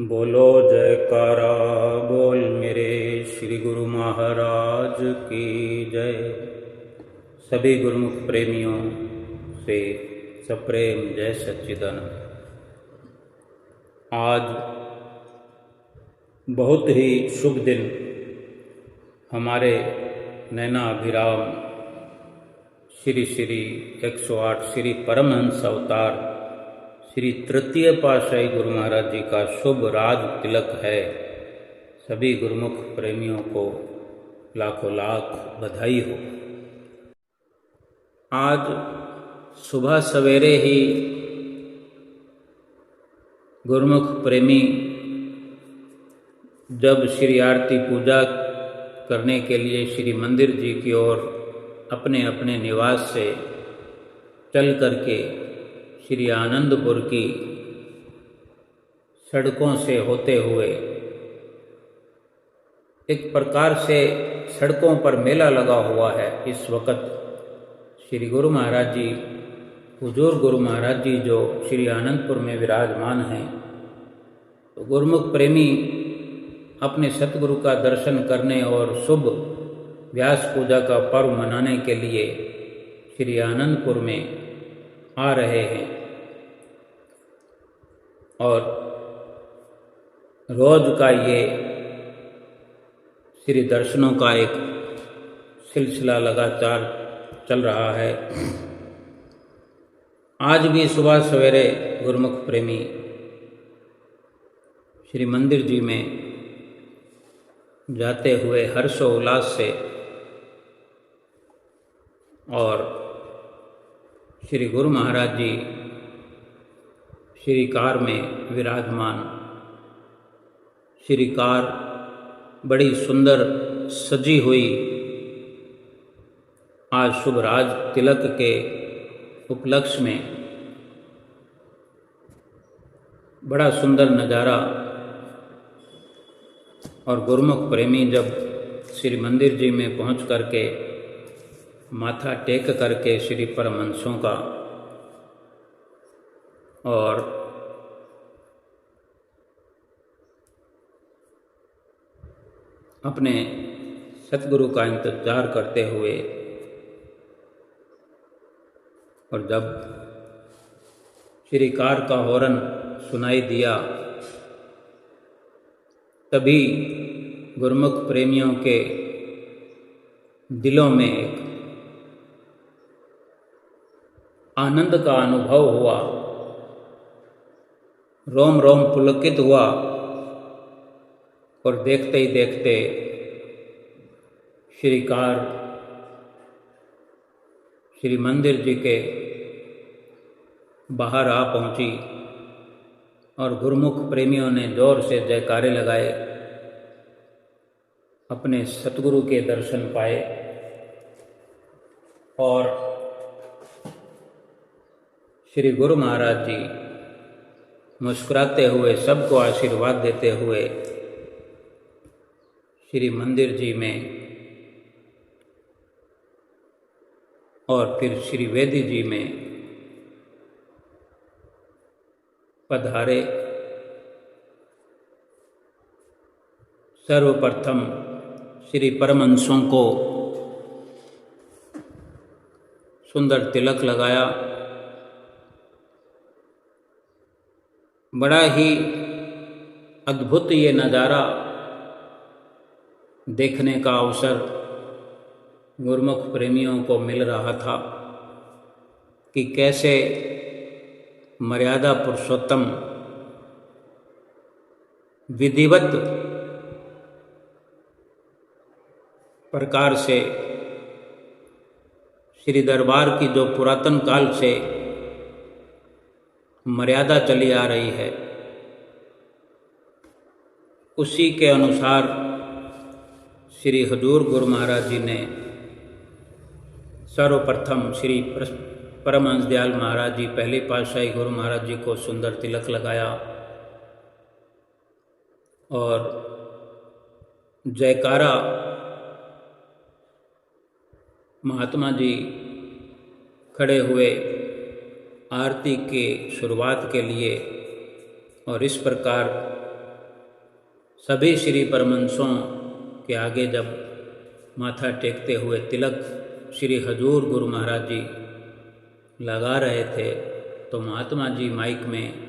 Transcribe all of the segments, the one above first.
बोलो जयकारा बोल मेरे श्री गुरु महाराज की जय। सभी गुरुमुख प्रेमियों से सप्रेम जय सच्चिदानंद। आज बहुत ही शुभ दिन हमारे नैना अभिराम श्री श्री 108 श्री परमहंस अवतार श्री तृतीय पातशाही गुरु महाराज जी का शुभ राज तिलक है। सभी गुरुमुख प्रेमियों को लाखों लाख बधाई हो। आज सुबह सवेरे ही गुरुमुख प्रेमी जब श्री आरती पूजा करने के लिए श्री मंदिर जी की ओर अपने अपने निवास से चल करके श्री आनंदपुर की सड़कों से होते हुए, एक प्रकार से सड़कों पर मेला लगा हुआ है। इस वक्त श्री गुरु महाराज जी, हुजूर गुरु महाराज जी जो श्री आनंदपुर में विराजमान हैं, तो गुरुमुख प्रेमी अपने सतगुरु का दर्शन करने और शुभ व्यास पूजा का पर्व मनाने के लिए श्री आनंदपुर में आ रहे हैं। और रोज का ये श्री दर्शनों का एक सिलसिला लगातार चल रहा है। आज भी सुबह सवेरे गुरुमुख प्रेमी श्री मंदिर जी में जाते हुए हर्षोल्लास से और श्री गुरु महाराज जी श्री कार में विराजमान, श्री कार बड़ी सुंदर सजी हुई आज शुभ राज तिलक के उपलक्ष्य में बड़ा सुंदर नज़ारा। और गुरुमुख प्रेमी जब श्री मंदिर जी में पहुंच करके माथा टेक करके श्री परमहंसों का और अपने सतगुरु का इंतजार करते हुए, और जब श्री कार का हॉर्न सुनाई दिया, तभी गुरुमुख प्रेमियों के दिलों में एक आनंद का अनुभव हुआ, रोम रोम पुलकित हुआ। और देखते ही देखते श्री कार श्री मंदिर जी के बाहर आ पहुंची और गुरुमुख प्रेमियों ने जोर से जयकारे लगाए, अपने सतगुरु के दर्शन पाए और श्री गुरु महाराज जी मुस्कुराते हुए सबको आशीर्वाद देते हुए श्री मंदिर जी में और फिर श्री वेदी जी में पधारे। सर्वप्रथम श्री परमहंसों को सुंदर तिलक लगाया। बड़ा ही अद्भुत ये नज़ारा देखने का अवसर गुरुमुख प्रेमियों को मिल रहा था कि कैसे मर्यादा पुरुषोत्तम विधिवत प्रकार से श्री दरबार की जो पुरातन काल से मर्यादा चली आ रही है, उसी के अनुसार श्री हुजूर गुरु महाराज जी ने सर्वप्रथम श्री परमहंस दयाल महाराज जी पहले पातशाही गुरु महाराज जी को सुंदर तिलक लगाया और जयकारा महात्मा जी खड़े हुए आरती के शुरुआत के लिए और इस प्रकार सभी श्री परमहंसों के आगे जब माथा टेकते हुए तिलक श्री हजूर गुरु महाराज जी लगा रहे थे तो महात्मा जी माइक में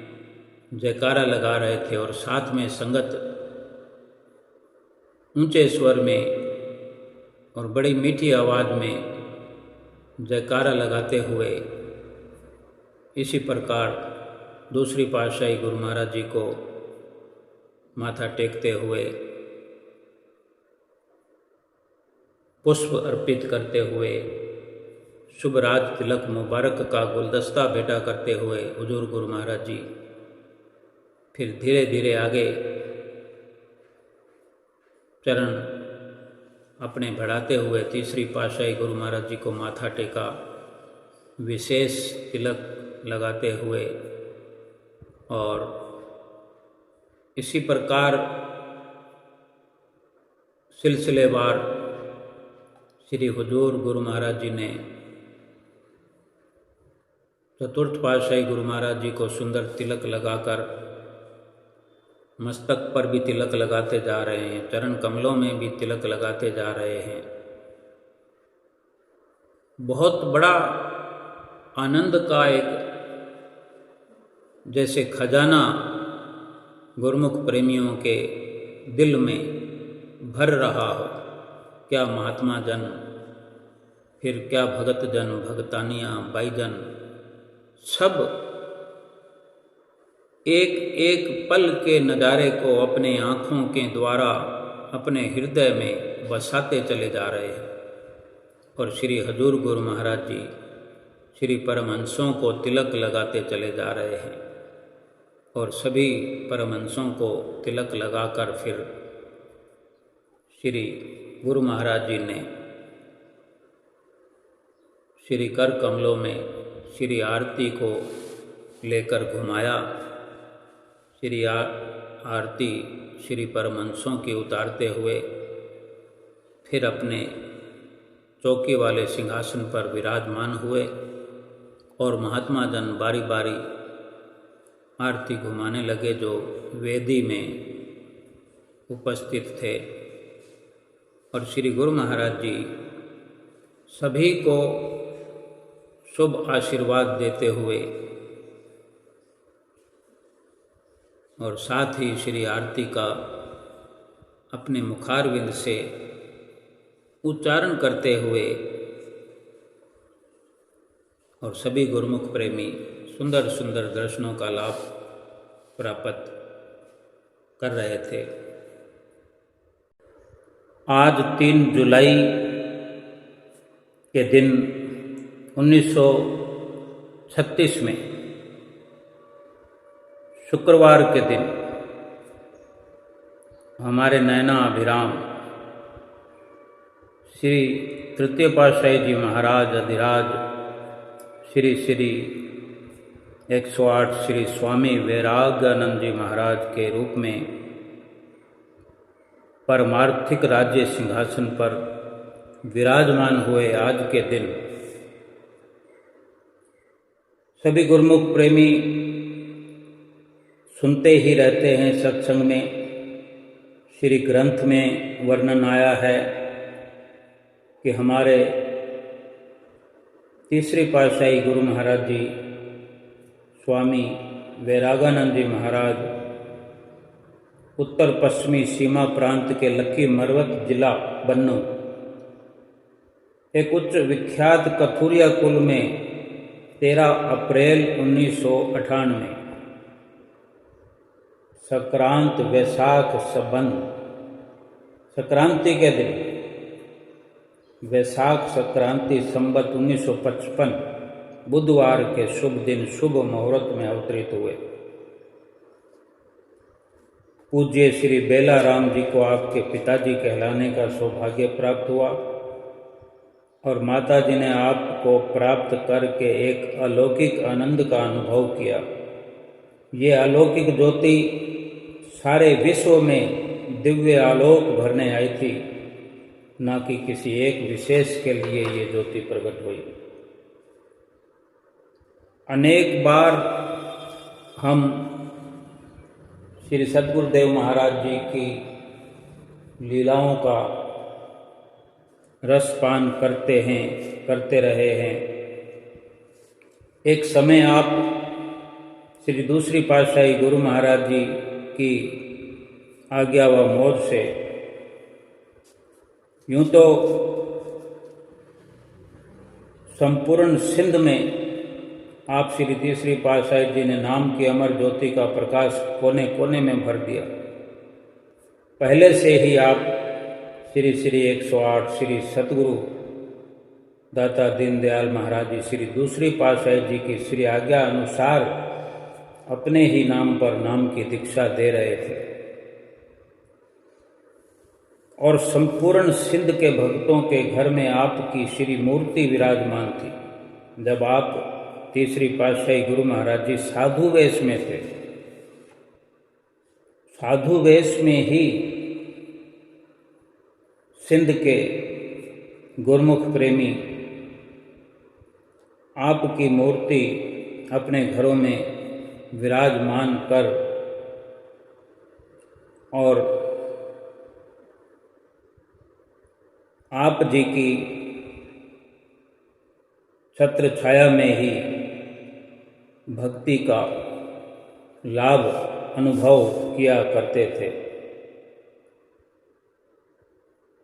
जयकारा लगा रहे थे और साथ में संगत ऊंचे स्वर में और बड़ी मीठी आवाज़ में जयकारा लगाते हुए इसी प्रकार दूसरी पातशाही गुरु महाराज जी को माथा टेकते हुए पुष्प अर्पित करते हुए शुभ राज तिलक मुबारक का गुलदस्ता भेंटा करते हुए हुजूर गुरु महाराज जी फिर धीरे धीरे आगे चरण अपने बढ़ाते हुए तीसरी पातशाही गुरु महाराज जी को माथा टेका, विशेष तिलक लगाते हुए और इसी प्रकार सिलसिलेवार श्री हुजूर गुरु महाराज जी ने चतुर्थ पातशाही गुरु महाराज जी को सुंदर तिलक लगाकर मस्तक पर भी तिलक लगाते जा रहे हैं, चरण कमलों में भी तिलक लगाते जा रहे हैं। बहुत बड़ा आनंद का एक जैसे खजाना गुरुमुख प्रेमियों के दिल में भर रहा हो। क्या महात्मा जन, फिर क्या भगत जन, भगतानियाँ, भाईजन, सब एक एक पल के नज़ारे को अपने आँखों के द्वारा अपने हृदय में बसाते चले जा रहे हैं और श्री हजूर गुरु महाराज जी श्री परमहंसों को तिलक लगाते चले जा रहे हैं और सभी परमहंसों को तिलक लगाकर फिर श्री गुरु महाराज जी ने श्री कर कमलों में श्री आरती को लेकर घुमाया। श्री आरती श्री परमहंसों की उतारते हुए फिर अपने चौकी वाले सिंहासन पर विराजमान हुए और महात्मा जन बारी बारी आरती घुमाने लगे जो वेदी में उपस्थित थे और श्री गुरु महाराज जी सभी को शुभ आशीर्वाद देते हुए और साथ ही श्री आरती का अपने मुखारविंद से उच्चारण करते हुए और सभी गुरुमुख प्रेमी सुंदर सुंदर दर्शनों का लाभ प्राप्त कर रहे थे। आज 3 जुलाई के दिन 1936 में शुक्रवार के दिन हमारे नैना अभिराम श्री तृतीय पातशाही जी महाराज अधिराज श्री श्री 108 श्री स्वामी वैराग्यानंद जी महाराज के रूप में परमार्थिक राज्य सिंहासन पर विराजमान हुए आज के दिन सभी गुरुमुख प्रेमी सुनते ही रहते हैं। सत्संग में श्री ग्रंथ में वर्णन आया है कि हमारे तीसरी पातशाही गुरु महाराज जी स्वामी वैरागानंद जी महाराज उत्तर पश्चिमी सीमा प्रांत के लक्की मरवत जिला बन्नू एक उच्च विख्यात कथुरिया कुल में 13 अप्रैल 1998 संक्रांत वैशाख संबंध संक्रांति के दिन वैशाख संक्रांति संबत 1955 बुधवार के शुभ दिन शुभ मुहूर्त में अवतरित हुए। पूज्य श्री बेला राम जी को आपके पिताजी कहलाने का सौभाग्य प्राप्त हुआ और माता जी ने आपको प्राप्त करके एक अलौकिक आनंद का अनुभव किया। ये अलौकिक ज्योति सारे विश्व में दिव्य आलोक भरने आई थी, न कि किसी एक विशेष के लिए ये ज्योति प्रकट हुई। अनेक बार हम श्री सद्गुरुदेव महाराज जी की लीलाओं का रसपान करते रहे हैं। एक समय आप श्री दूसरी पातशाही गुरु महाराज जी की आज्ञा व मौज से यूं तो संपूर्ण सिंध में आप श्री तीसरी पातशाही जी ने नाम की अमर ज्योति का प्रकाश कोने कोने में भर दिया। पहले से ही आप श्री श्री 108 श्री सतगुरु दाता दीनदयाल महाराज जी श्री दूसरी पातशाही जी की श्री आज्ञा अनुसार अपने ही नाम पर नाम की दीक्षा दे रहे थे और संपूर्ण सिंध के भक्तों के घर में आपकी श्री मूर्ति विराजमान थी। जब आप तीसरी पातशाही गुरु महाराज जी साधु वेश में थे, साधु वेश में ही सिंध के गुरमुख प्रेमी आपकी मूर्ति अपने घरों में विराजमान कर और आप जी की छत्र छाया में ही भक्ति का लाभ अनुभव किया करते थे।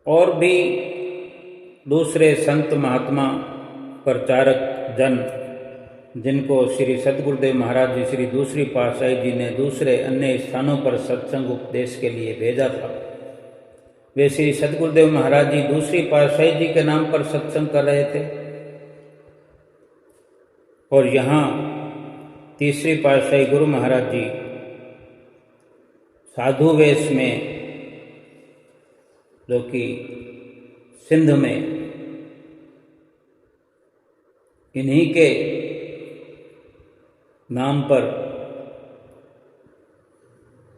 और भी दूसरे संत महात्मा प्रचारक जन जिनको श्री सतगुरुदेव महाराज जी श्री दूसरी पातशाही जी ने दूसरे अन्य स्थानों पर सत्संग उपदेश के लिए भेजा था, वे श्री सतगुरुदेव महाराज जी दूसरी पातशाही जी के नाम पर सत्संग कर रहे थे और यहाँ तीसरी पातशाही गुरु महाराज जी साधु वेश में, जो कि सिंध में इन्हीं के नाम पर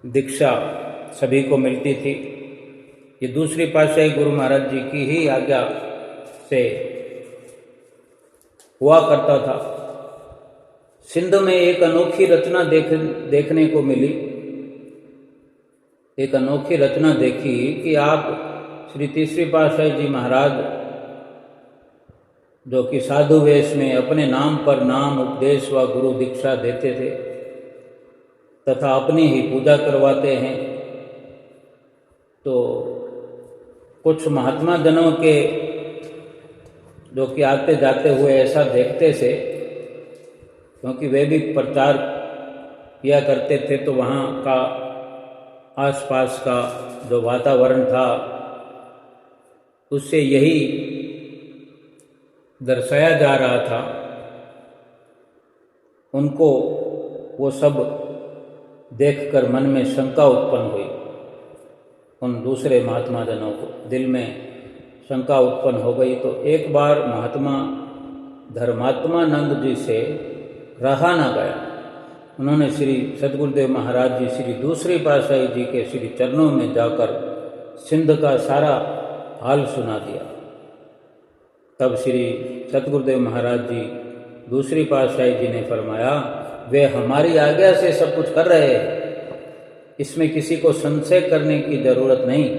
दीक्षा सभी को मिलती थी। ये दूसरी पातशाही गुरु महाराज जी की ही आज्ञा से हुआ करता था। सिंध में एक अनोखी रचना देखने को मिली। एक अनोखी रचना देखी कि आप श्री तीसरी पातशाही जी महाराज, जो कि साधु वेश में अपने नाम पर नाम उपदेश व गुरु दीक्षा देते थे तथा अपनी ही पूजा करवाते हैं, तो कुछ महात्मा जनों के जो कि आते जाते हुए ऐसा देखते थे, क्योंकि वे भी प्रचार किया करते थे, तो वहाँ का आसपास का जो वातावरण था उससे यही दर्शाया जा रहा था। उनको वो सब देखकर मन में शंका उत्पन्न हुई। उन दूसरे महात्मा जनों को दिल में शंका उत्पन्न हो गई। तो एक बार महात्मा धर्मात्मानंद जी से रहा ना गया। उन्होंने श्री सतगुरुदेव महाराज जी श्री दूसरी पातशाही जी के श्री चरणों में जाकर सिंध का सारा हाल सुना दिया। तब श्री सतगुरुदेव महाराज जी दूसरी पातशाही जी ने फरमाया, वे हमारी आज्ञा से सब कुछ कर रहे हैं, इसमें किसी को संशय करने की जरूरत नहीं।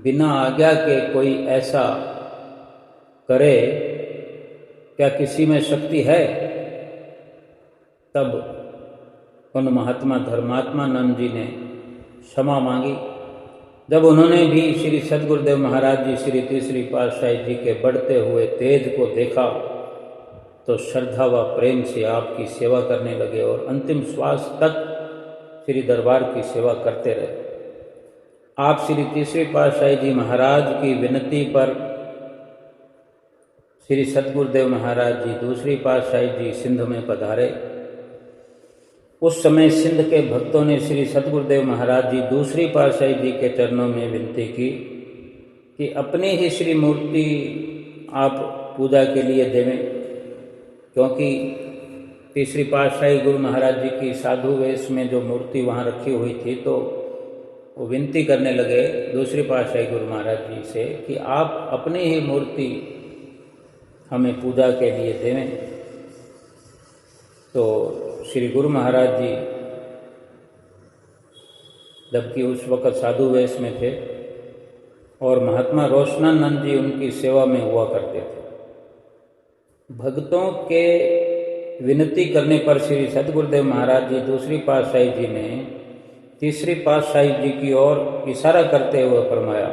बिना आज्ञा के कोई ऐसा करे, क्या किसी में शक्ति है? तब उन महात्मा धर्मात्मानंद जी ने क्षमा मांगी। जब उन्होंने भी श्री सतगुरुदेव महाराज जी श्री तीसरी पातशाही जी के बढ़ते हुए तेज को देखा, तो श्रद्धा व प्रेम से आपकी सेवा करने लगे और अंतिम श्वास तक श्री दरबार की सेवा करते रहे। आप श्री तीसरी पातशाही जी महाराज की विनती पर श्री सतगुरुदेव महाराज जी दूसरी पातशाही जी सिंध में पधारे। उस समय सिंध के भक्तों ने श्री सतगुरुदेव महाराज जी दूसरी पातशाही जी के चरणों में विनती की कि अपनी ही श्री मूर्ति आप पूजा के लिए देवें, क्योंकि तीसरी पातशाही गुरु महाराज जी की साधु वेश में जो मूर्ति वहाँ रखी हुई थी, तो वो विनती करने लगे दूसरी पातशाही गुरु महाराज जी से कि आप अपनी ही मूर्ति हमें पूजा के लिए देवें। तो श्री गुरु महाराज जी जबकि उस वक़्त साधु वेश में थे, और महात्मा रोशनानंद जी उनकी सेवा में हुआ करते थे। भक्तों के विनती करने पर श्री सद्गुरुदेव महाराज जी दूसरी पातशाही जी ने तीसरी पातशाही जी की ओर इशारा करते हुए फरमाया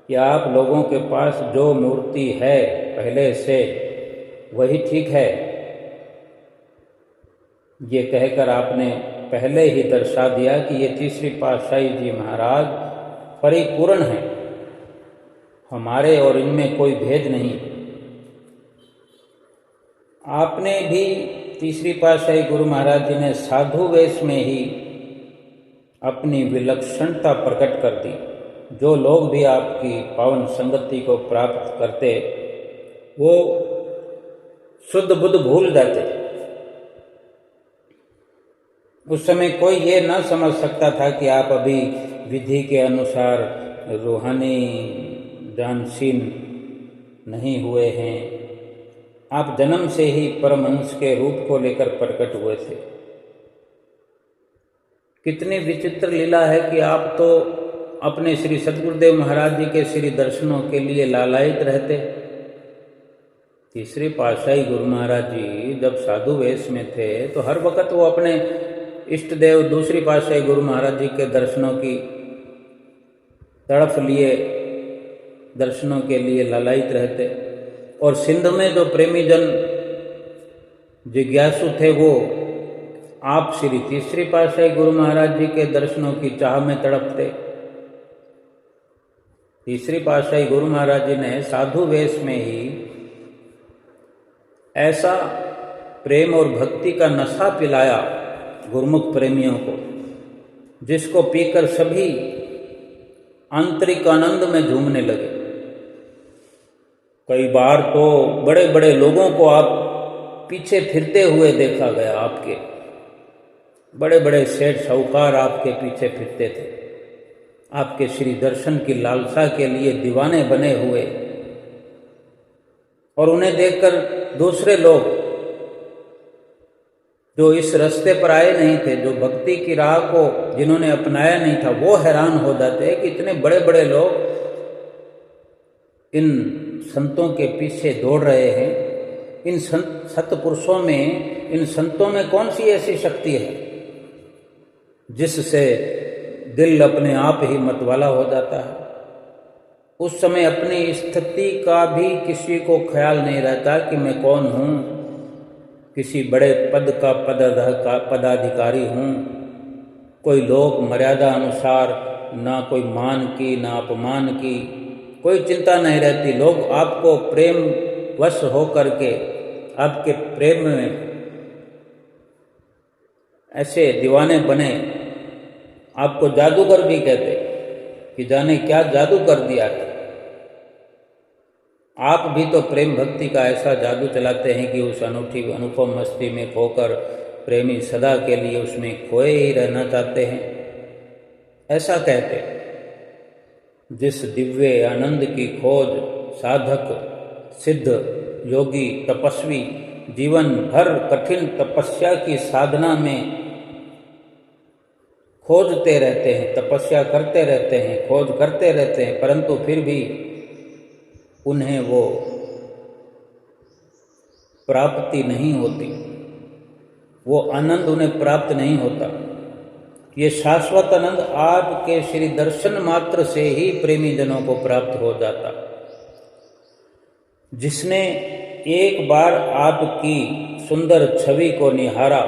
कि आप लोगों के पास जो मूर्ति है पहले से वही ठीक है। ये कहकर आपने पहले ही दर्शा दिया कि ये तीसरी पातशाही जी महाराज परिपूर्ण हैं, हमारे और इनमें कोई भेद नहीं। आपने भी तीसरी पातशाही गुरु महाराज जी ने साधु वेश में ही अपनी विलक्षणता प्रकट कर दी। जो लोग भी आपकी पावन संगति को प्राप्त करते वो शुद्ध बुद्ध भूल जाते। उस समय कोई ये ना समझ सकता था कि आप अभी विधि के अनुसार रूहानी जानशीन नहीं हुए हैं। आप जन्म से ही परमहंस के रूप को लेकर प्रकट हुए थे। कितनी विचित्र लीला है कि आप तो अपने श्री सद्गुरुदेव महाराज जी के श्री दर्शनों के लिए लालायित रहते। तीसरे पातशाही गुरु महाराज जी जब साधु वेश में थे तो हर वक्त वो अपने इष्ट देव दूसरी पातशाही गुरु महाराज जी के दर्शनों की तड़फ लिए दर्शनों के लिए लालायित रहते। और सिंध में जो प्रेमी जन जिज्ञासु थे वो आप श्री तीसरी पातशाही गुरु महाराज जी के दर्शनों की चाह में तड़पते। तीसरी पातशाही गुरु महाराज जी ने साधु वेश में ही ऐसा प्रेम और भक्ति का नशा पिलाया गुरुमुख प्रेमियों को, जिसको पीकर सभी आंतरिक आनंद में झूमने लगे। कई बार तो बड़े बड़े लोगों को आप पीछे फिरते हुए देखा गया। आपके बड़े बड़े सेठ साहूकार आपके पीछे फिरते थे, आपके श्री दर्शन की लालसा के लिए दीवाने बने हुए। और उन्हें देखकर दूसरे लोग जो इस रास्ते पर आए नहीं थे, जो भक्ति की राह को जिन्होंने अपनाया नहीं था, वो हैरान हो जाते हैं कि इतने बड़े बड़े लोग इन संतों के पीछे दौड़ रहे हैं। इन सत्पुरुषों में, इन संतों में कौन सी ऐसी शक्ति है जिससे दिल अपने आप ही मतवाला हो जाता है। उस समय अपनी स्थिति का भी किसी को ख्याल नहीं रहता कि मैं कौन हूँ, किसी बड़े पद का पदाधिकारी हूँ। कोई लोक मर्यादा अनुसार ना कोई मान की ना अपमान की कोई चिंता नहीं रहती। लोग आपको प्रेम वश हो करके आपके प्रेम में ऐसे दीवाने बने, आपको जादूगर भी कहते कि जाने क्या जादू कर दिया है। आप भी तो प्रेम भक्ति का ऐसा जादू चलाते हैं कि उस अनूठी अनुपम मस्ती में खोकर प्रेमी सदा के लिए उसमें खोए ही रहना चाहते हैं। ऐसा कहते जिस दिव्य आनंद की खोज साधक सिद्ध योगी तपस्वी जीवन भर कठिन तपस्या की साधना में खोजते रहते हैं, तपस्या करते रहते हैं, खोज करते रहते हैं, परंतु फिर भी उन्हें वो प्राप्ति नहीं होती, वो आनंद उन्हें प्राप्त नहीं होता। ये शाश्वत आनंद आपके श्री दर्शन मात्र से ही प्रेमी जनों को प्राप्त हो जाता। जिसने एक बार आपकी सुंदर छवि को निहारा,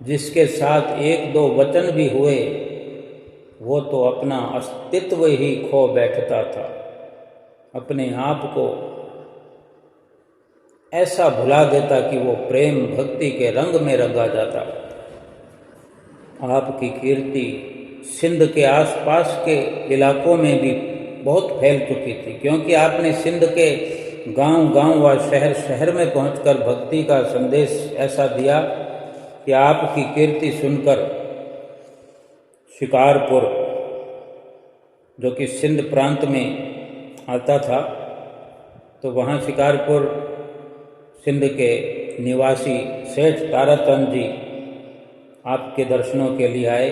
जिसके साथ एक दो वचन भी हुए, वो तो अपना अस्तित्व ही खो बैठता था, अपने आप को ऐसा भुला देता कि वो प्रेम भक्ति के रंग में रंगा जाता। आपकी कीर्ति सिंध के आसपास के इलाकों में भी बहुत फैल चुकी थी, क्योंकि आपने सिंध के गांव-गांव व शहर में पहुंचकर भक्ति का संदेश ऐसा दिया कि आपकी कीर्ति सुनकर शिकारपुर, जो कि सिंध प्रांत में आता था, तो वहाँ शिकारपुर सिंध के निवासी सेठ ताराचंद जी आपके दर्शनों के लिए आए।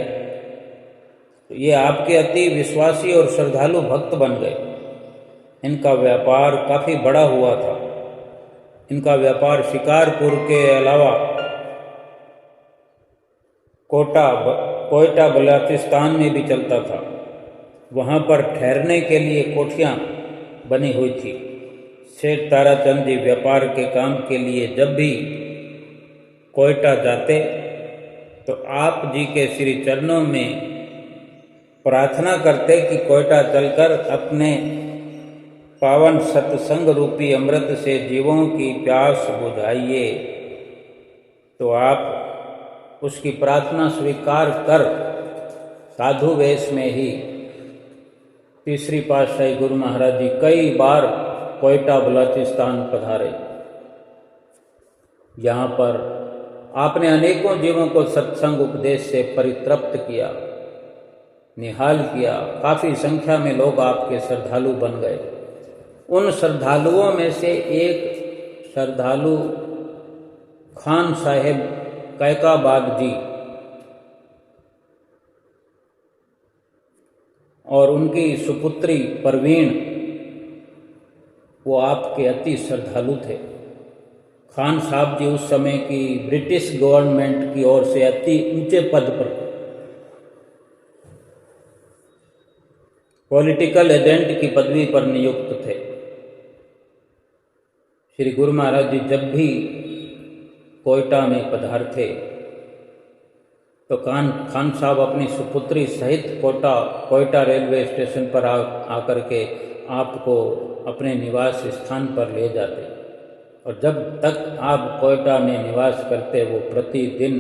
ये आपके अति विश्वासी और श्रद्धालु भक्त बन गए। इनका व्यापार काफ़ी बड़ा हुआ था। इनका व्यापार शिकारपुर के अलावा कोयटा बलूचिस्तान में भी चलता था। वहाँ पर ठहरने के लिए कोठियाँ बनी हुई थी। सेठ ताराचंद जी व्यापार के काम के लिए जब भी कोयटा जाते तो आप जी के श्री चरणों में प्रार्थना करते कि कोयटा चलकर अपने पावन सत्संग रूपी अमृत से जीवों की प्यास बुझाइए। तो आप उसकी प्रार्थना स्वीकार कर साधु वेश में ही तीसरी पातशाही गुरु महाराज जी कई बार कोयटा बलूचिस्तान पधारे। यहाँ पर आपने अनेकों जीवों को सत्संग उपदेश से परितृप्त किया, निहाल किया। काफ़ी संख्या में लोग आपके श्रद्धालु बन गए। उन श्रद्धालुओं में से एक श्रद्धालु खान साहेब कैकाबाद जी और उनकी सुपुत्री परवीन, वो आपके अति श्रद्धालु थे। खान साहब जी उस समय की ब्रिटिश गवर्नमेंट की ओर से अति ऊंचे पद पर पॉलिटिकल एजेंट की पदवी पर नियुक्त थे। श्री गुरु महाराज जी जब भी कोयटा में पधारते तो खान साहब अपनी सुपुत्री सहित कोयटा रेलवे स्टेशन पर आकर के आपको अपने निवास स्थान पर ले जाते। और जब तक आप कोयटा में निवास करते वो प्रतिदिन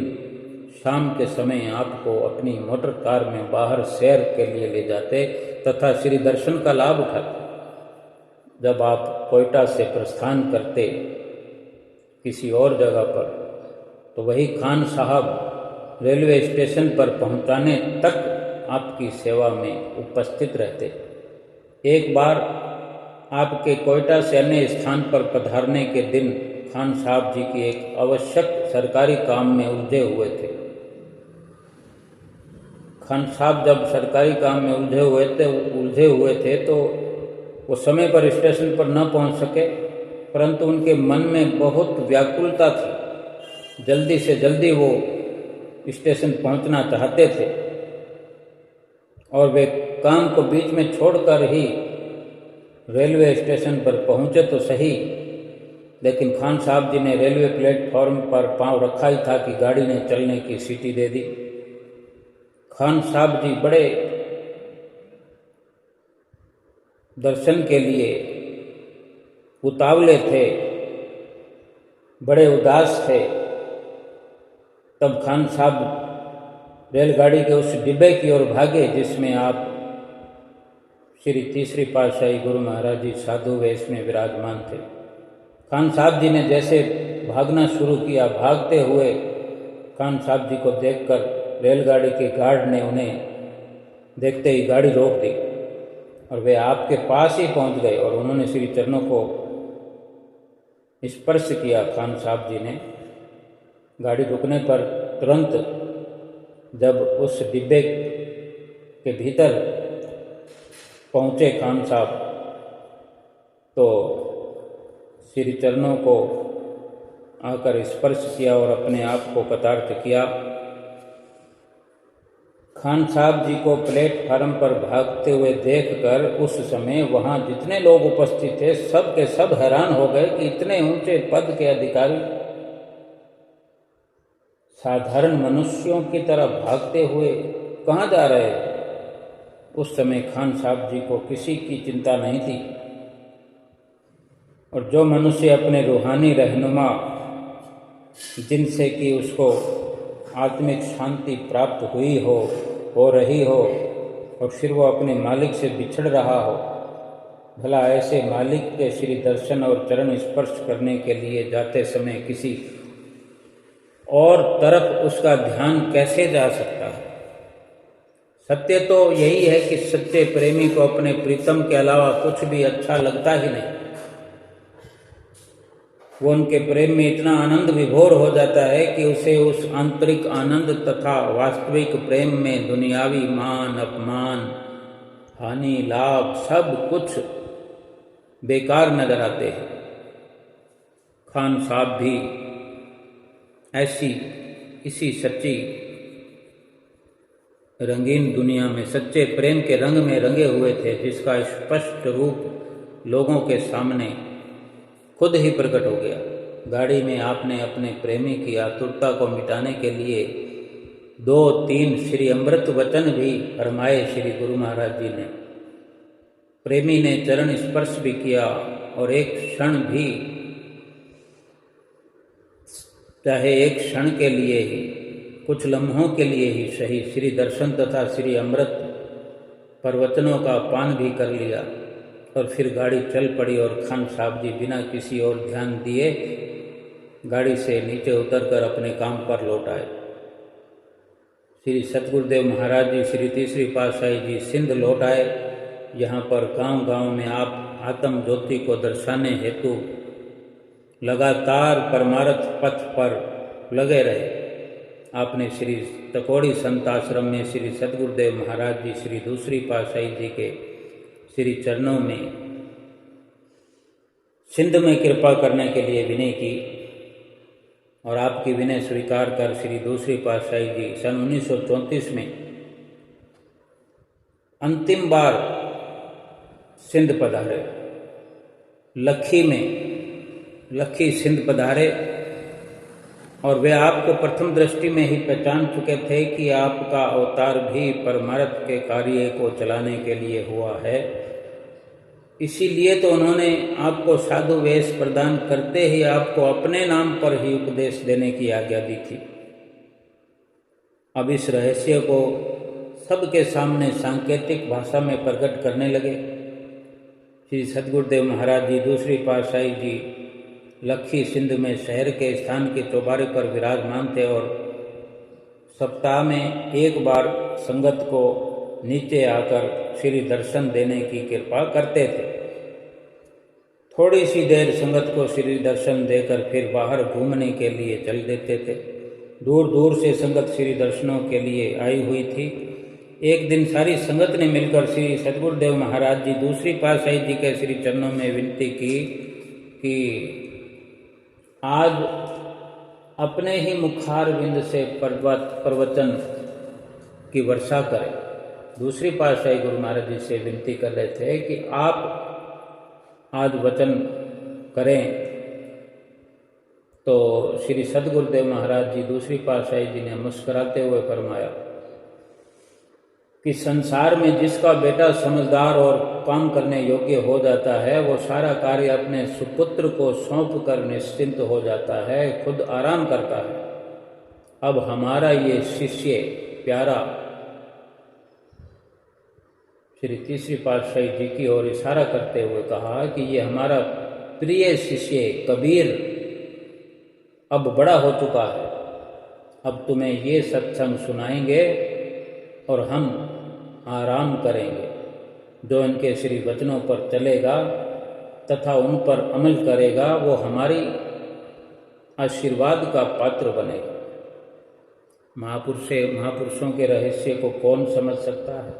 शाम के समय आपको अपनी मोटर कार में बाहर सैर के लिए ले जाते तथा श्री दर्शन का लाभ उठाते। जब आप कोयटा से प्रस्थान करते किसी और जगह पर तो वही खान साहब रेलवे स्टेशन पर पहुंचाने तक आपकी सेवा में उपस्थित रहते। एक बार आपके कोयटा से अन्य स्थान पर पधारने के दिन खान साहब जी की एक आवश्यक सरकारी काम में उलझे हुए थे तो वो समय पर स्टेशन पर न पहुंच सके, परंतु उनके मन में बहुत व्याकुलता थी। जल्दी से जल्दी वो स्टेशन पहुंचना चाहते थे और वे काम को बीच में छोड़कर ही रेलवे स्टेशन पर पहुंचे तो सही, लेकिन खान साहब जी ने रेलवे प्लेटफॉर्म पर पांव रखा ही था कि गाड़ी ने चलने की सीटी दे दी। खान साहब जी बड़े दर्शन के लिए उतावले थे, बड़े उदास थे। तब खान साहब रेलगाड़ी के उस डिब्बे की ओर भागे जिसमें आप श्री तीसरी पातशाही गुरु महाराज जी साधु वेश में विराजमान थे। खान साहब जी ने जैसे भागना शुरू किया, भागते हुए खान साहब जी को देखकर रेलगाड़ी के गार्ड ने उन्हें देखते ही गाड़ी रोक दी और वे आपके पास ही पहुंच गए और उन्होंने श्री चरणों को स्पर्श किया। खान साहब जी ने गाड़ी रुकने पर तुरंत जब उस डिब्बे के भीतर पहुँचे खान साहब तो श्री चरणों को आकर स्पर्श किया और अपने आप को कृतार्थ किया। खान साहब जी को प्लेटफार्म पर भागते हुए देखकर उस समय वहाँ जितने लोग उपस्थित थे सब के सब हैरान हो गए कि इतने ऊंचे पद के अधिकारी साधारण मनुष्यों की तरह भागते हुए कहाँ जा रहे हैं। उस समय खान साहब जी को किसी की चिंता नहीं थी और जो मनुष्य अपने रूहानी रहनुमा जिनसे कि उसको आत्मिक शांति प्राप्त हुई हो रही हो और फिर वो अपने मालिक से बिछड़ रहा हो, भला ऐसे मालिक के श्री दर्शन और चरण स्पर्श करने के लिए जाते समय किसी और तरफ उसका ध्यान कैसे जा सकता है। सत्य तो यही है कि सच्चे प्रेमी को अपने प्रीतम के अलावा कुछ भी अच्छा लगता ही नहीं। वो उनके प्रेम में इतना आनंद विभोर हो जाता है कि उसे उस आंतरिक आनंद तथा वास्तविक प्रेम में दुनियावी मान अपमान हानि लाभ सब कुछ बेकार नजर आते हैं। खान साहब भी इसी सच्ची रंगीन दुनिया में सच्चे प्रेम के रंग में रंगे हुए थे, जिसका स्पष्ट रूप लोगों के सामने खुद ही प्रकट हो गया। गाड़ी में आपने अपने प्रेमी की आतुरता को मिटाने के लिए 2-3 श्री अमृत वचन भी फरमाए श्री गुरु महाराज जी ने। प्रेमी ने चरण स्पर्श भी किया और एक क्षण भी, चाहे एक क्षण के लिए ही, कुछ लम्हों के लिए ही सही, श्री दर्शन तथा श्री अमृत प्रवचनों का पान भी कर लिया और फिर गाड़ी चल पड़ी और खान साहब जी बिना किसी और ध्यान दिए गाड़ी से नीचे उतरकर अपने काम पर लौट आए। श्री सतगुरुदेव महाराज जी श्री तीसरी पातशाही जी सिंध लौट आए। यहाँ पर गांव-गांव में आप आत्म ज्योति को दर्शाने हेतु लगातार परमार्थ पथ पर लगे रहे। आपने श्री टकोड़ी संत आश्रम में श्री सतगुरुदेव महाराज जी श्री दूसरी पातशाही जी के श्री चरणों में सिंध में कृपा करने के लिए विनय की और आपकी विनय स्वीकार कर श्री दूसरी पातशाही जी सन 1934 में अंतिम बार सिंध पधारे। लखी सिंध पधारे और वे आपको प्रथम दृष्टि में ही पहचान चुके थे कि आपका अवतार भी परमार्थ के कार्य को चलाने के लिए हुआ है। इसीलिए तो उन्होंने आपको साधु वेश प्रदान करते ही आपको अपने नाम पर ही उपदेश देने की आज्ञा दी थी। अब इस रहस्य को सबके सामने सांकेतिक भाषा में प्रकट करने लगे। श्री सतगुरुदेव महाराज जी दूसरी पातशाही जी लखी सिंध में शहर के स्थान के चौबारे पर विराजमान थे और सप्ताह में एक बार संगत को नीचे आकर श्री दर्शन देने की कृपा करते थे। थोड़ी सी देर संगत को श्री दर्शन देकर फिर बाहर घूमने के लिए चल देते थे। दूर दूर से संगत श्री दर्शनों के लिए आई हुई थी। एक दिन सारी संगत ने मिलकर श्री सतगुरुदेव महाराज जी दूसरी पातशाही जी के श्री चरणों में विनती की कि आज अपने ही मुखार बिंद से प्रवचन की वर्षा करें। दूसरी पातशाही गुरु महाराज जी से विनती कर रहे थे कि आप आज वचन करें। तो श्री सतगुरुदेव महाराज जी दूसरी पातशाही जी ने मुस्कुराते हुए फरमाया कि संसार में जिसका बेटा समझदार और काम करने योग्य हो जाता है वो सारा कार्य अपने सुपुत्र को सौंप कर निश्चिंत हो जाता है, खुद आराम करता है। अब हमारा ये शिष्य प्यारा श्री तीसरी पातशाही जी की ओर इशारा करते हुए कहा कि ये हमारा प्रिय शिष्य कबीर अब बड़ा हो चुका है। अब तुम्हें ये सत्संग सुनाएंगे और हम आराम करेंगे। जो इनके श्री वचनों पर चलेगा तथा उन पर अमल करेगा वो हमारी आशीर्वाद का पात्र बनेगा। महापुरुषों के रहस्य को कौन समझ सकता है?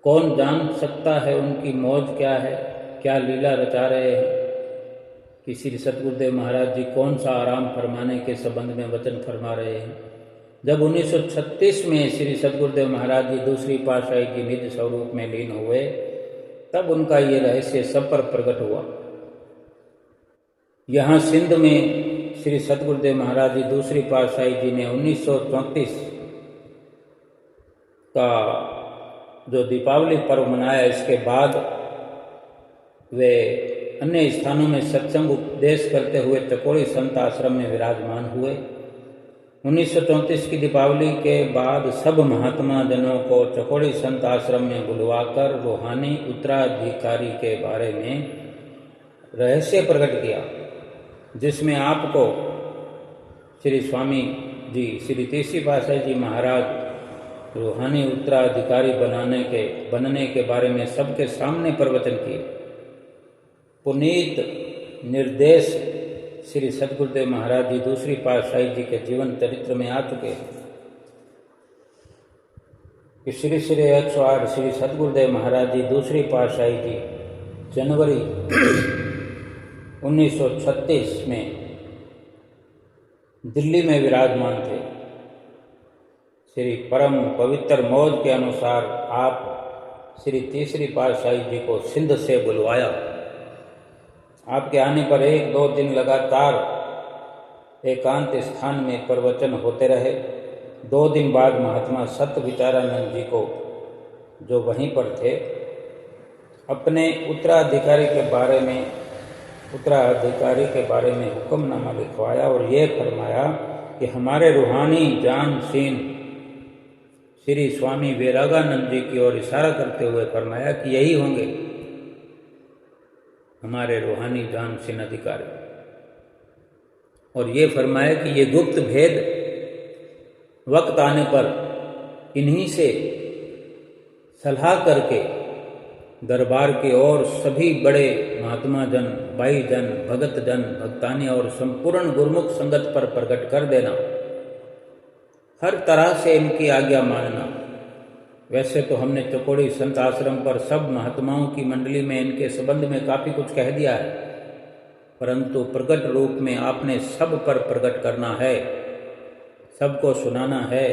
कौन जान सकता है उनकी मौज क्या है, क्या लीला रचा रहे हैं? कि श्री सतगुरुदेव महाराज जी कौन सा आराम फरमाने के संबंध में वचन फरमा रहे हैं। जब 1936 में श्री सतगुरुदेव महाराज जी दूसरी पातशाही की निज स्वरूप में लीन हुए तब उनका ये रहस्य सब पर प्रकट हुआ। यहाँ सिंध में श्री सतगुरुदेव महाराज जी दूसरी पातशाही जी ने 1934 का जो दीपावली पर्व मनाया, इसके बाद वे अन्य स्थानों में सत्संग उपदेश करते हुए टकोड़ी संत आश्रम में विराजमान हुए। 1934 की दीपावली के बाद सब महात्मा जनों को टकोड़ी संत आश्रम में बुलवाकर रूहानी उत्तराधिकारी के बारे में रहस्य प्रकट किया, जिसमें आपको श्री स्वामी जी श्री तीसरी पातशाही जी महाराज रूहानी उत्तराधिकारी बनने के बारे में सबके सामने प्रवचन किए। पुनीत निर्देश श्री सद्गुरुदेव महाराज जी दूसरी पातशाही जी के जीवन चरित्र में आ चुके हैं कि श्री श्री 108 श्री सद्गुरुदेव महाराज जी दूसरी पातशाही जी जनवरी 1936 में दिल्ली में विराजमान थे। श्री परम पवित्र मौज के अनुसार आप श्री तीसरी पातशाही जी को सिंध से बुलवाया। आपके आने पर 1-2 दिन लगातार एकांत स्थान में प्रवचन होते रहे। 2 दिन बाद महात्मा सत्य विचारानंद जी को, जो वहीं पर थे, अपने उत्तराधिकारी के बारे में हुक्मनामा लिखवाया और ये फरमाया कि हमारे रूहानी जानशीन श्री स्वामी वैरागानंद जी की ओर इशारा करते हुए फरमाया कि यही होंगे हमारे रूहानी जानशीन अधिकारी। और ये फरमाया कि ये गुप्त भेद वक्त आने पर इन्हीं से सलाह करके दरबार के और सभी बड़े महात्मा जन, भाई जन, भगत जन, भक्तानी और संपूर्ण गुरुमुख संगत पर प्रकट कर देना। हर तरह से इनकी आज्ञा मानना। वैसे तो हमने चकोड़ी संत आश्रम पर सब महात्माओं की मंडली में इनके संबंध में काफ़ी कुछ कह दिया है, परंतु प्रकट रूप में आपने सब पर प्रकट करना है, सबको सुनाना है।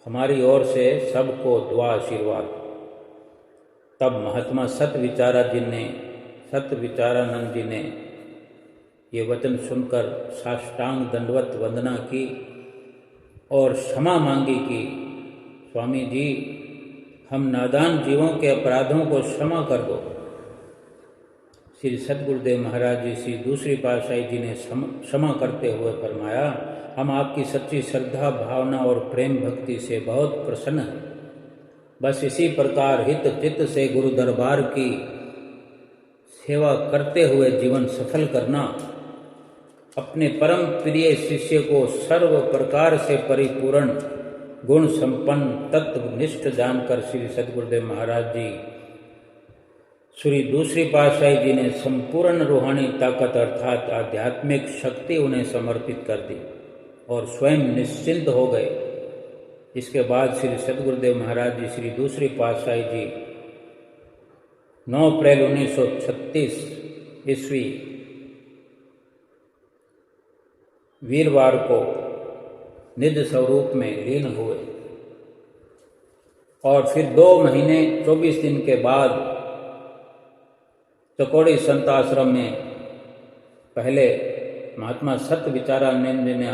हमारी ओर से सबको दुआ आशीर्वाद। तब महात्मा सत्य विचारानंद जी ने ये वचन सुनकर साष्टांग दंडवत वंदना की और क्षमा मांगी कि स्वामी जी, हम नादान जीवों के अपराधों को क्षमा कर दो। श्री सद्गुरुदेव महाराज जी श्री दूसरी पातशाही जी ने क्षमा करते हुए फरमाया, हम आपकी सच्ची श्रद्धा, भावना और प्रेम भक्ति से बहुत प्रसन्न हैं। बस इसी प्रकार हित चित्त से गुरु दरबार की सेवा करते हुए जीवन सफल करना। अपने परम प्रिय शिष्य को सर्व प्रकार से परिपूर्ण, गुण संपन्न, तत्वनिष्ठ जानकर श्री सद्गुरुदेव महाराज जी श्री दूसरी पातशाही जी ने संपूर्ण रूहानी ताकत अर्थात आध्यात्मिक शक्ति उन्हें समर्पित कर दी और स्वयं निश्चिंत हो गए। इसके बाद श्री सद्गुरुदेव महाराज जी श्री दूसरी पातशाही जी 9 अप्रैल 1936 ईस्वी वीरवार को निज स्वरूप में लीन हुए और फिर 2 महीने 24 दिन के बाद चकोड़ी संत आश्रम में पहले महात्मा सत्य विचारानंद जी ने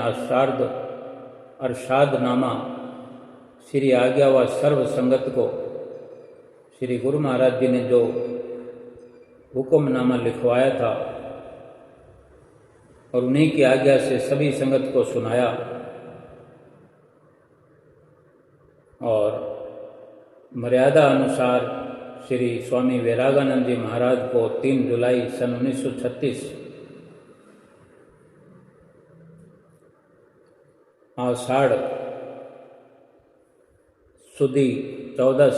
अरशाद नामा श्री आज्ञा व सर्व संगत को श्री गुरु महाराज जी ने जो हुक्मनामा लिखवाया था और उन्हीं की आज्ञा से सभी संगत को सुनाया और मर्यादा अनुसार श्री स्वामी वैरागानंद जी महाराज को 3 जुलाई सन 1936 आषाढ़ सुदी 14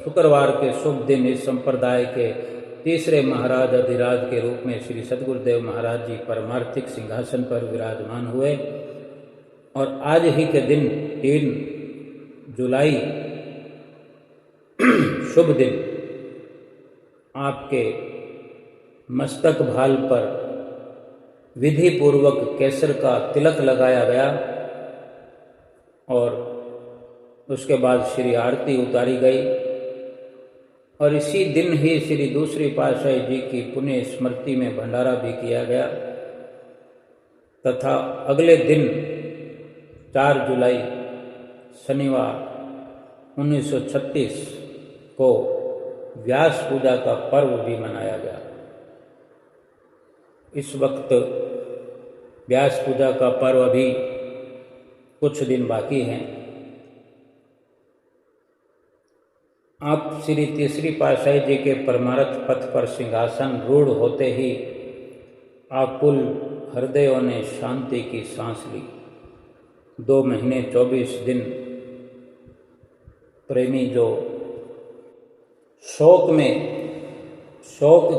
शुक्रवार के शुभ दिन इस संप्रदाय के तीसरे महाराज अधिराज के रूप में श्री सद्गुरुदेव महाराज जी परमार्थिक सिंहासन पर विराजमान हुए और आज ही के दिन 3 जुलाई शुभ दिन आपके मस्तक भाल पर विधि पूर्वक केसर का तिलक लगाया गया और उसके बाद श्री आरती उतारी गई और इसी दिन ही श्री दूसरी पातशाही जी की पुण्य स्मृति में भंडारा भी किया गया तथा अगले दिन 4 जुलाई शनिवार 1936 को व्यास पूजा का पर्व भी मनाया गया। इस वक्त व्यास पूजा का पर्व अभी कुछ दिन बाकी हैं। आप श्री तीसरी पातशाही जी के परमार्थ पथ पर सिंहासन रूढ़ होते ही आकुल हृदयों ने शांति की सांस ली। 2 महीने 24 दिन प्रेमी जो शोक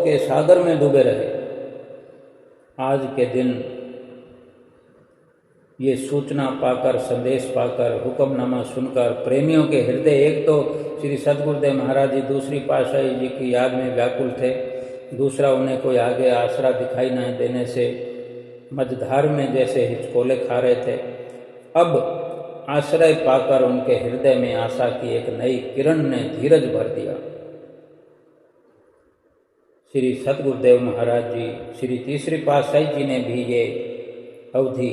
के सागर में डूबे रहे, आज के दिन ये सूचना पाकर, संदेश पाकर, हुक्मनामा सुनकर प्रेमियों के हृदय एक तो श्री सद्गुरुदेव महाराज जी दूसरी पातशाही जी की याद में व्याकुल थे, दूसरा उन्हें कोई आगे आसरा दिखाई न देने से मझधार में जैसे हिचकोले खा रहे थे। अब आश्रय पाकर उनके हृदय में आशा की एक नई किरण ने धीरज भर दिया। श्री सद्गुरुदेव महाराज जी, श्री तीसरी पातशाही जी ने भी ये अवधि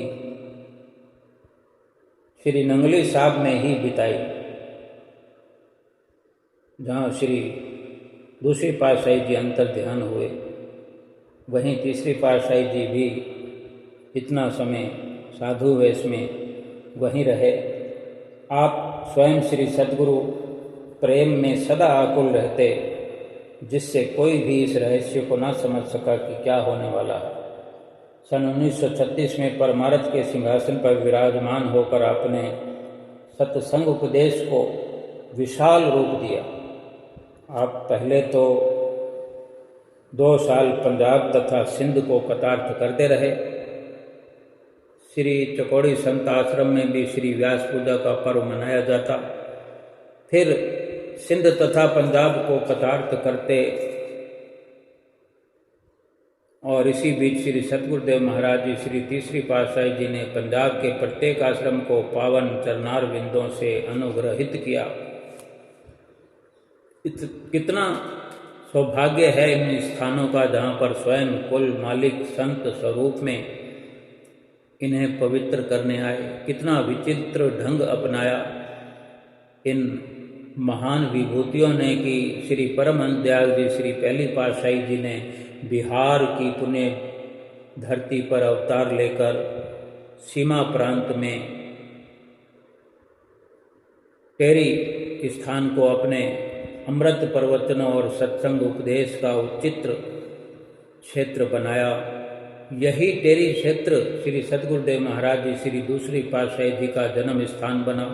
श्री नंगली साहब में ही बिताई, जहाँ श्री दूसरी पातशाही जी अंतर ध्यान हुए, वहीं तीसरी पातशाही जी भी इतना समय साधु वेश में वहीं रहे। आप स्वयं श्री सद्गुरु प्रेम में सदा आकुल रहते, जिससे कोई भी इस रहस्य को न समझ सका कि क्या होने वाला है। सन 1936 में परमार्थ के सिंहासन पर विराजमान होकर आपने सत्संग उपदेश को विशाल रूप दिया। आप पहले तो 2 साल पंजाब तथा सिंध को कतार्थ करते रहे। श्री चकोड़ी संत आश्रम में भी श्री व्यास पूजा का पर्व मनाया जाता। फिर सिंध तथा पंजाब को कतार्थ करते और इसी बीच श्री सद्गुरुदेव महाराज जी, श्री तीसरी पातशाही जी ने पंजाब के प्रत्येक आश्रम को पावन चरणार बिंदों से अनुग्रहित किया। कितना सौभाग्य है इन स्थानों का, जहाँ पर स्वयं कुल मालिक संत स्वरूप में इन्हें पवित्र करने आए। कितना विचित्र ढंग अपनाया इन महान विभूतियों ने कि श्री परमहंस दयाल जी, श्री पहली पातशाही जी ने बिहार की पुण्य धरती पर अवतार लेकर सीमा प्रांत में टेरी स्थान को अपने अमृत प्रवचनों और सत्संग उपदेश का उच्चित्र क्षेत्र बनाया। यही टेरी क्षेत्र श्री सद्गुरुदेव महाराज जी, श्री दूसरी पातशाही जी का जन्म स्थान बना।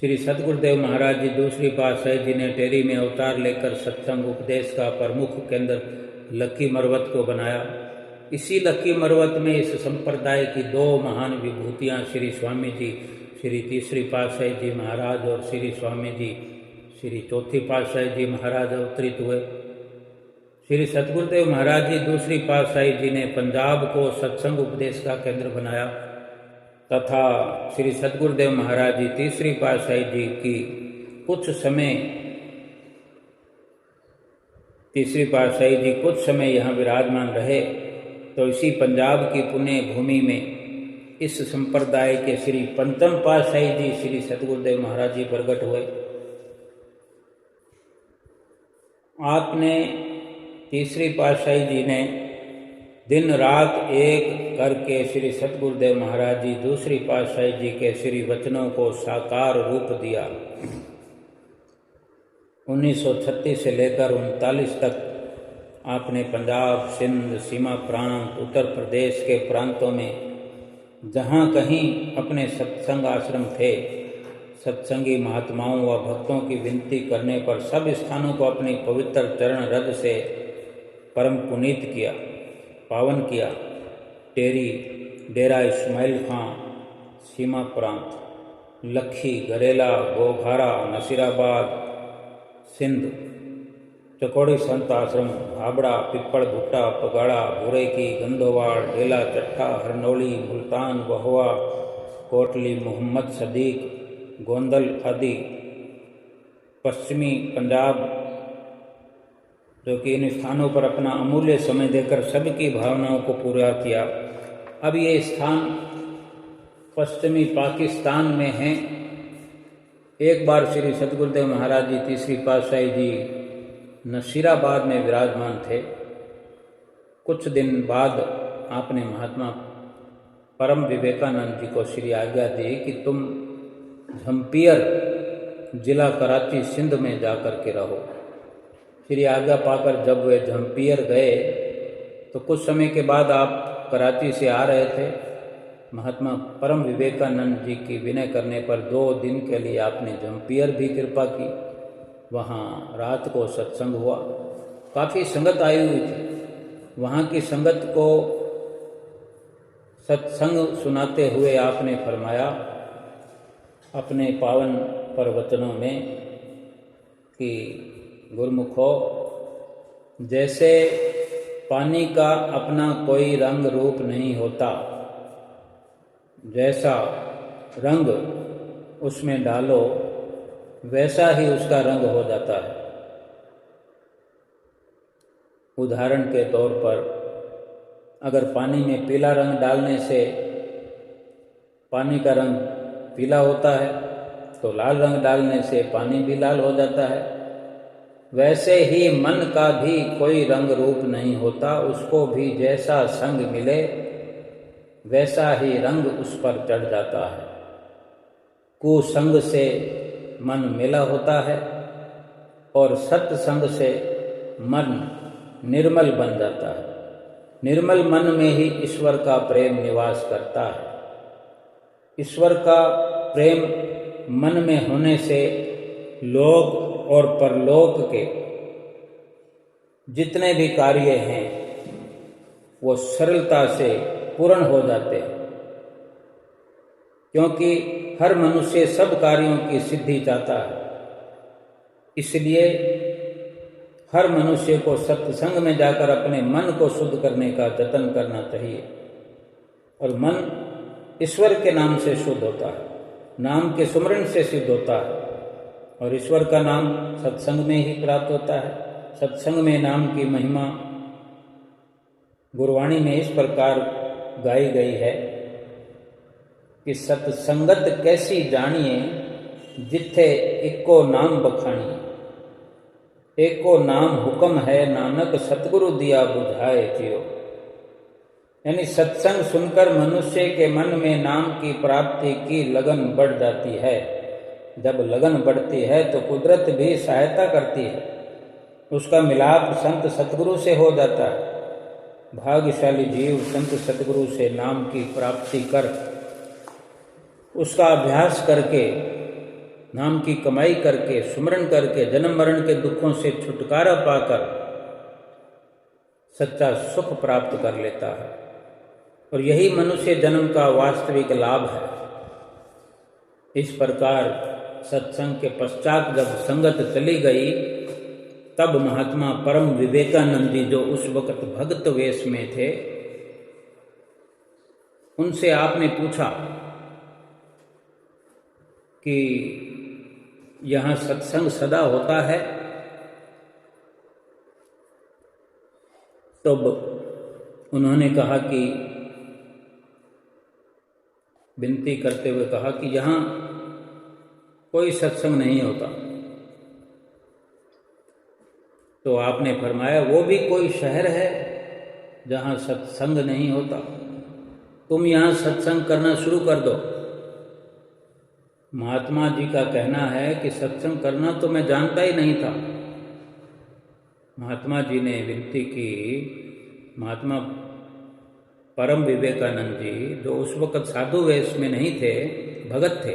श्री सद्गुरुदेव महाराज जी दूसरी पातशाही जी ने टेरी में अवतार लेकर सत्संग उपदेश का प्रमुख केंद्र लक्की मरवत को बनाया। इसी लक्की मरवत में इस संप्रदाय की 2 महान विभूतियां श्री स्वामी जी, श्री तीसरी पातशाही जी महाराज और श्री स्वामी जी, श्री चौथी पातशाही जी महाराज अवतरित हुए। श्री सद्गुरुदेव महाराज जी दूसरी पातशाही जी ने पंजाब को सत्संग उपदेश का केंद्र बनाया तथा श्री सद्गुरुदेव महाराज जी तीसरी पातशाही जी की कुछ समय यहाँ विराजमान रहे। तो इसी पंजाब की पुण्य भूमि में इस संप्रदाय के श्री पंचम पातशाही जी, श्री सद्गुरुदेव महाराज जी प्रकट हुए। आपने तीसरी पातशाही जी ने दिन रात एक करके श्री सद्गुरुदेव महाराज जी दूसरी पातशाही जी के श्री वचनों को साकार रूप दिया। 1936 से लेकर 39 तक आपने पंजाब, सिंध, सीमा प्रांत, उत्तर प्रदेश के प्रांतों में जहाँ कहीं अपने सत्संग आश्रम थे, सत्संगी महात्माओं व भक्तों की विनती करने पर सब स्थानों को अपनी पवित्र चरण रज से परम पुनीत किया, पावन किया। टेरी, डेरा इस्माइल खां, सीमा प्रांत, लखी, गरेला, गोघारा, नसीराबाद, सिंध, चकोड़ी संत आश्रम, भाबड़ा, पिप्पड़ भुट्टा, पगाड़ा, बुरेकी, गंदोवाड़, डेला चट्ठा, हरनौली, मुल्तान, वहवा, कोटली, मोहम्मद सदीक, गोंदल आदि पश्चिमी पंजाब, जो कि इन स्थानों पर अपना अमूल्य समय देकर सबकी भावनाओं को पूरा किया। अब ये स्थान पश्चिमी पाकिस्तान में हैं। एक बार श्री सद्गुरुदेव महाराज जी तीसरी पातशाही जी नसीराबाद में विराजमान थे। कुछ दिन बाद आपने महात्मा परम विवेकानंद जी को श्री आज्ञा दी कि तुम झम्पियर जिला कराची सिंध में जाकर के रहो। श्री आज्ञा पाकर जब वे झम्पियर गए तो कुछ समय के बाद आप कराची से आ रहे थे। महात्मा परम विवेकानंद जी की विनय करने पर 2 दिन के लिए आपने झम्पियर भी कृपा की। वहाँ रात को सत्संग हुआ। काफ़ी संगत आई हुई थी। वहाँ की संगत को सत्संग सुनाते हुए आपने फरमाया अपने पावन प्रवचनों में कि गुरुमुखो, जैसे पानी का अपना कोई रंग रूप नहीं होता, जैसा रंग उसमें डालो वैसा ही उसका रंग हो जाता है। उदाहरण के तौर पर अगर पानी में पीला रंग डालने से पानी का रंग पीला होता है तो लाल रंग डालने से पानी भी लाल हो जाता है। वैसे ही मन का भी कोई रंग रूप नहीं होता, उसको भी जैसा संग मिले वैसा ही रंग उस पर चढ़ जाता है। कुसंग से मन मेला होता है और सत्संग से मन निर्मल बन जाता है। निर्मल मन में ही ईश्वर का प्रेम निवास करता है। ईश्वर का प्रेम मन में होने से लोक और परलोक के जितने भी कार्य हैं वो सरलता से पूर्ण हो जाते हैं, क्योंकि हर मनुष्य सब कार्यों की सिद्धि चाहता है। इसलिए हर मनुष्य को सत्संग में जाकर अपने मन को शुद्ध करने का जतन करना चाहिए। और मन ईश्वर के नाम से शुद्ध होता है, नाम के सुमरण से सिद्ध होता है, और ईश्वर का नाम सत्संग में ही प्राप्त होता है। सत्संग में नाम की महिमा गुरवाणी में इस प्रकार गाई गई है कि सत्संगत कैसी जानिए, जिथे एको नाम बखानिए। एको नाम हुक्म है, नानक सतगुरु दिया बुझाए जियो। यानी सत्संग सुनकर मनुष्य के मन में नाम की प्राप्ति की लगन बढ़ जाती है। जब लगन बढ़ती है तो कुदरत भी सहायता करती है, उसका मिलाप संत सतगुरु से हो जाता है। भाग्यशाली जीव संत सतगुरु से नाम की प्राप्ति कर उसका अभ्यास करके, नाम की कमाई करके, सुमरण करके, जन्म मरण के दुखों से छुटकारा पाकर सच्चा सुख प्राप्त कर लेता है। और यही मनुष्य जन्म का वास्तविक लाभ है। इस प्रकार सत्संग के पश्चात जब संगत चली गई, तब महात्मा परम विवेकानंद जी, जो उस वक्त भक्त वेश में थे, उनसे आपने पूछा कि यहाँ सत्संग सदा होता है? तब उन्होंने कहा कि, विनती करते हुए कहा कि यहाँ कोई सत्संग नहीं होता। तो आपने फरमाया, वो भी कोई शहर है जहाँ सत्संग नहीं होता? तुम यहाँ सत्संग करना शुरू कर दो। महात्मा जी का कहना है कि सत्संग करना तो मैं जानता ही नहीं था। महात्मा जी ने विनती की, महात्मा परम विवेकानंद जी, जो उस वक्त साधु वेश में नहीं थे, भगत थे।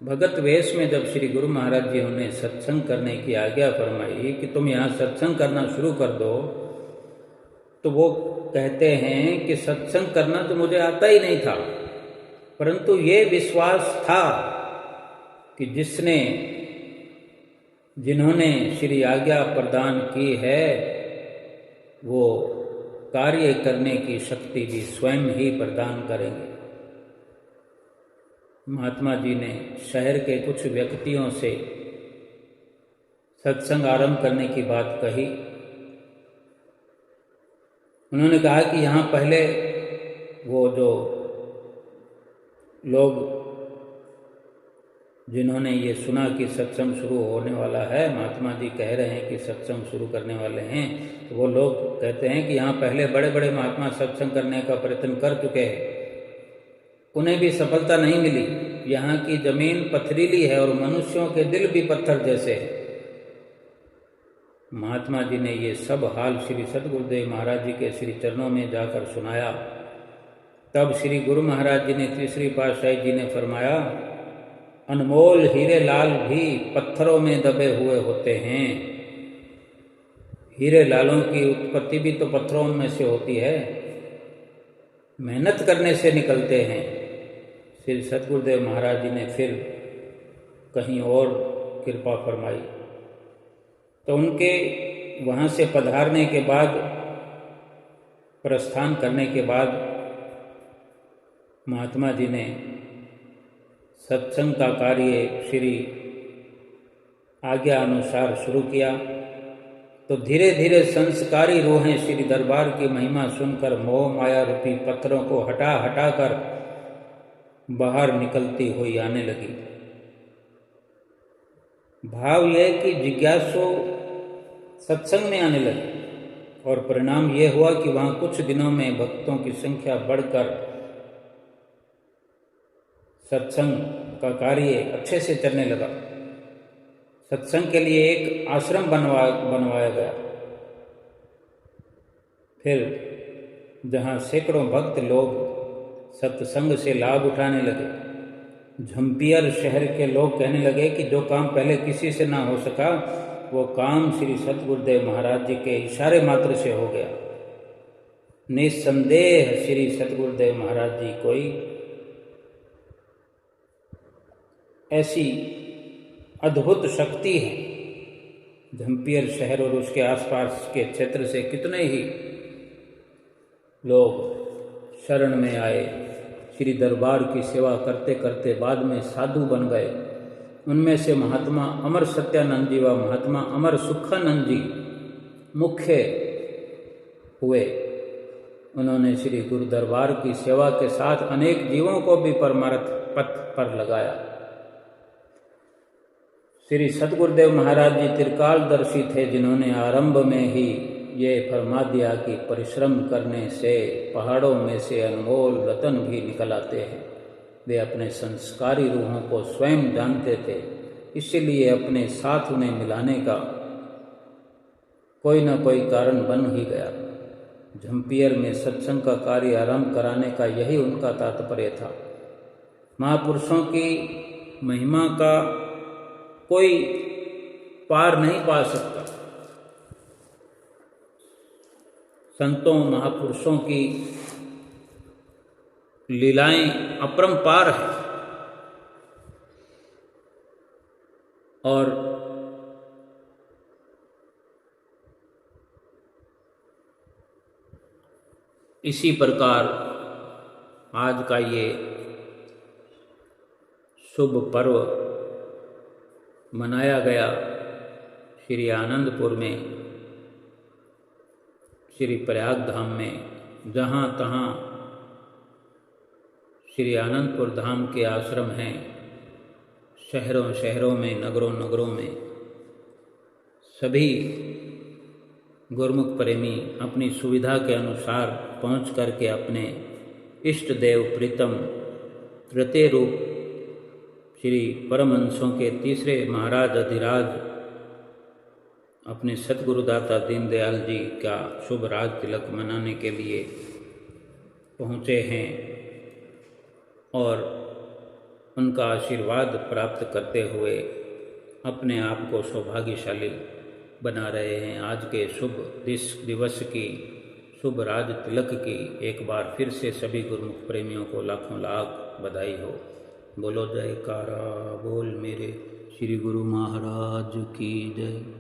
भगत वेश में जब श्री गुरु महाराज जी ने सत्संग करने की आज्ञा फरमाई कि तुम यहाँ सत्संग करना शुरू कर दो, तो वो कहते हैं कि सत्संग करना तो मुझे आता ही नहीं था, परंतु ये विश्वास था कि जिन्होंने श्री आज्ञा प्रदान की है, वो कार्य करने की शक्ति भी स्वयं ही प्रदान करेंगे। महात्मा जी ने शहर के कुछ व्यक्तियों से सत्संग आरंभ करने की बात कही। उन्होंने कहा कि यहाँ पहले वो जो लोग जिन्होंने ये सुना कि सत्संग शुरू होने वाला है, महात्मा जी कह रहे हैं कि सत्संग शुरू करने वाले हैं, तो वो लोग कहते हैं कि यहाँ पहले बड़े बड़े महात्मा सत्संग करने का प्रयत्न कर चुके हैं, उन्हें भी सफलता नहीं मिली। यहाँ की जमीन पथरीली है और मनुष्यों के दिल भी पत्थर जैसे हैं। महात्मा जी ने ये सब हाल श्री सद्गुरुदेव महाराज जी के श्री चरणों में जाकर सुनाया। तब श्री गुरु महाराज जी ने, तीसरी पातशाही जी ने फरमाया, अनमोल हीरे लाल भी पत्थरों में दबे हुए होते हैं। हीरे लालों की उत्पत्ति भी तो पत्थरों में से होती है, मेहनत करने से निकलते हैं। श्री सतगुरुदेव महाराज जी ने फिर कहीं और कृपा फरमाई, तो उनके वहाँ से पधारने के बाद, प्रस्थान करने के बाद महात्मा जी ने सत्संग का कार्य श्री आज्ञा अनुसार शुरू किया। तो धीरे धीरे संस्कारी रूहें श्री दरबार की महिमा सुनकर मोह माया रूपी पत्थरों को हटा हटा कर बाहर निकलती हुई आने लगी। भाव यह कि जिज्ञासु सत्संग में आने लगे और परिणाम यह हुआ कि वहाँ कुछ दिनों में भक्तों की संख्या बढ़कर सत्संग का कार्य अच्छे से चलने लगा। सत्संग के लिए एक आश्रम बनवाया गया। फिर जहाँ सैकड़ों भक्त लोग सत्संग से लाभ उठाने लगे, झम्पियर शहर के लोग कहने लगे कि जो काम पहले किसी से ना हो सका, वो काम श्री सतगुरुदेव महाराज जी के इशारे मात्र से हो गया। निस्संदेह श्री सतगुरुदेव महाराज जी कोई ऐसी अद्भुत शक्ति है। झम्पियर शहर और उसके आसपास के क्षेत्र से कितने ही लोग शरण में आए, श्री दरबार की सेवा करते करते बाद में साधु बन गए। उनमें से महात्मा अमर सत्यानंद जी व महात्मा अमर सुखानंद जी मुख्य हुए। उन्होंने श्री गुरु दरबार की सेवा के साथ अनेक जीवों को भी परमार्थ पथ पर लगाया। श्री सतगुरुदेव महाराज जी त्रिकालदर्शी थे, जिन्होंने आरंभ में ही ये फरमा दिया कि परिश्रम करने से पहाड़ों में से अनमोल रतन भी निकल आते हैं। वे अपने संस्कारी रूहों को स्वयं जानते थे, इसलिए अपने साथ उन्हें मिलाने का कोई न कोई कारण बन ही गया। झम्पियर में सत्संग का कार्य आरंभ कराने का यही उनका तात्पर्य था। महापुरुषों की महिमा का कोई पार नहीं पा सकता। संतों महापुरुषों की लीलाएं अपरंपार है और इसी प्रकार आज का ये शुभ पर्व मनाया गया श्री आनंदपुर में, श्री प्रयाग धाम में। जहाँ तहाँ श्री आनंदपुर धाम के आश्रम हैं, शहरों शहरों में, नगरों नगरों में, सभी गुरुमुख प्रेमी अपनी सुविधा के अनुसार पहुँच करके अपने इष्ट देव प्रीतम तृतीय रूप श्री परमहंसों के तीसरे महाराज अधिराज अपने सतगुरुदाता दीनदयाल जी का शुभ राज तिलक मनाने के लिए पहुँचे हैं और उनका आशीर्वाद प्राप्त करते हुए अपने आप को सौभाग्यशाली बना रहे हैं। आज के शुभ दिवस की, शुभ राज तिलक की एक बार फिर से सभी गुरुमुख प्रेमियों को लाखों लाख बधाई हो। बोलो जयकारा बोल मेरे श्री गुरु महाराज की जय।